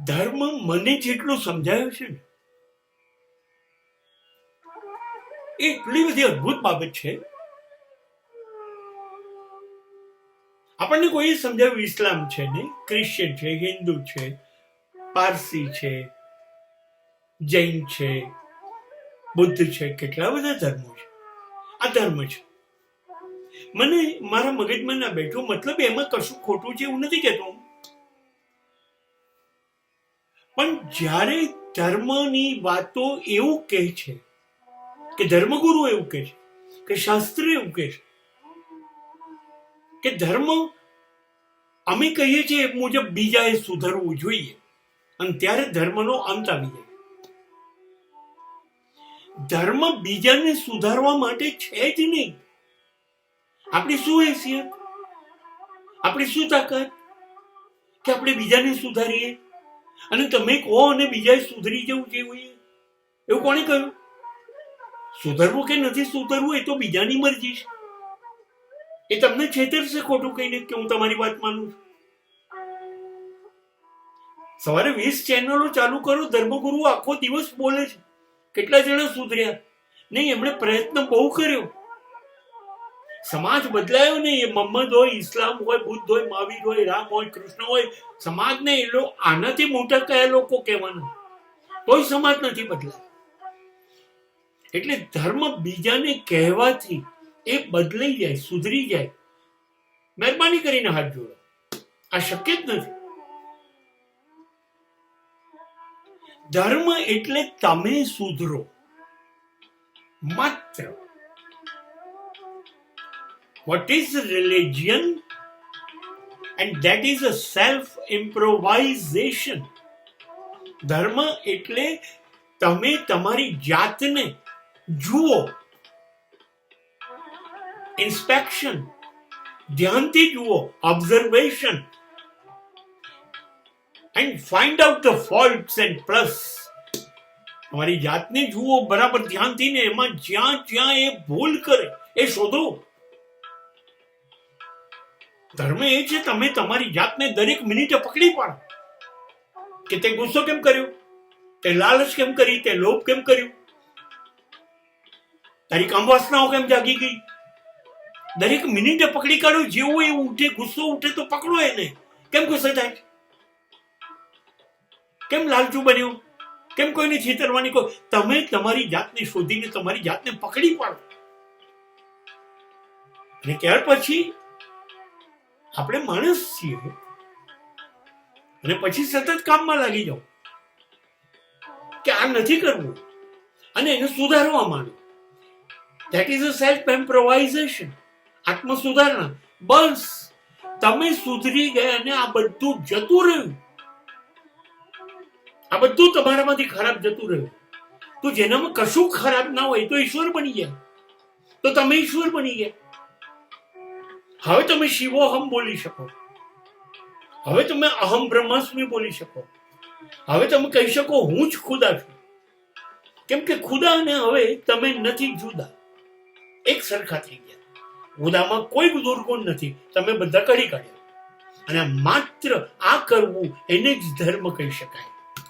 ધર્મ મને જેટલું સમજાયો છે ને, એટલી બધી અદભુત બાબત છે. આપણને કોઈ સમજાવ્યું ઇસ્લામ છે ને, ક્રિશ્ચિયન છે, હિન્દુ છે, પારસી છે, જૈન છે, બુદ્ધ છે, કેટલા બધા ધર્મો છે. આ ધર્મ છે. મને મારા મગજમાં ના બેઠું, મતલબ એમાં કશું ખોટું છે એવું નથી કહેતો, પણ જ્યારે ધર્મની વાતો એવું કહે છે કે ધર્મગુરુ એવું કહે છે કે શાસ્ત્ર એવું કહે છે કે ધર્મ અમે કહીએ છીએ એ મુજબ બીજાએ સુધરવું જોઈએ, અને ત્યારે ધર્મનો અંત આવી જાય. ધર્મ બીજાને સુધારવા માટે છે જ નહીં. આપણી શું હેસિયત, આપણી શું તાકાત કે આપણે બીજાને સુધારીએ? અને તમે કહો અને બીજાએ સુધરી જવું જોઈએ, એવું કોણે કહ્યું? સુધરવું કે નથી સુધરવું એ તો બીજાની મરજી છે. એ તમને છેતરશે ખોટું કહીને કે હું તમારી વાત માનું છું. સવારે 20 ચેનલો ચાલુ કરો, ધર્મગુરુ આખો દિવસ બોલે છે. કેટલા જણા સુધર્યા નહીં? એમણે પ્રયત્ન બહુ કર્યો. સમાજ બદલાયો નહીં. એ મોહમ્મદ હોય, ઇસ્લામ હોય, બુદ્ધ હોય, મહાવીર હોય, રામ હોય, કૃષ્ણ હોય, સમાજને એ લોકો આનાથી મોટા કયા લોકો કહેવાના? કોઈ સમાજ નથી બદલાય. એટલે ધર્મ બીજાને કહેવાથી એ બદલાઈ જાય, સુધરી જાય. મહેરબાની કરીને હાથ જોડો. આ શક્ય જ નથી. ધર્મ એટલે તમે સુધરો માત્ર. What is religion? And that is a self-improvisation. ધર્મ એટલે તમે તમારી જાતને જુઓ, ઇન્સ્પેક્શન, ધ્યાનથી જુઓ, observation, and find out the faults and plus. તમારી જાતને જુઓ બરાબર ધ્યાનથી ને એમાં જ્યાં જ્યાં એ ભૂલ કરે એ શોધો. ધર્મ એ છે તમે તમારી જાતને દરેક મિનિટે પકડી પાડો કે તે ગુસ્સો કેમ કર્યો, તે લાલચ કેમ કરી, તે લોભ કેમ કર્યું, તારી કામવાસનાઓ કેમ જાગી ગઈ. દરેક મિનિટે પકડી કાઢો. જેવું એ ઉઠે, ગુસ્સો ઉઠે તો પકડો એને. કેમ ગુસ્સો થાય? કેમ લાલચું બન્યું? કેમ કોઈને છેતરવાની? તમે તમારી જાતને શોધીને તમારી જાતને પકડી પાડો. અને ત્યાર પછી આપણે માણસ છીએ, અને પછી સતત કામમાં લાગી જાઓ કે આ નથી કરવું અને એને સુધારવા માંડો. That is a self improvisation, આત્મ સુધારણા. બસ તમે સુધરી ગયા અને આ બધું જતું રહ્યું. આ બધું તમારામાંથી ખરાબ જતું રહ્યું. તો જેનામાં કશું ખરાબ ના હોય તો ઈશ્વર બની ગયા. તો તમે ઈશ્વર બની ગયા. હવે તમે શિવોહમ બોલી શકો. હવે તમે અહમ બ્રહ્માસ્મિ બોલી શકો. હવે તમે કહી શકો હું જ ખુદા છું. કેમ કે ખુદા અને હવે તમે નથી જુદા, એક સરખા થઈ ગયા. ખુદામાં કોઈ દુર્ગુણ નથી, તમે બધા કાઢી કાઢ્યા. અને માત્ર આ કરવું એને જ ધર્મ કહી શકાય.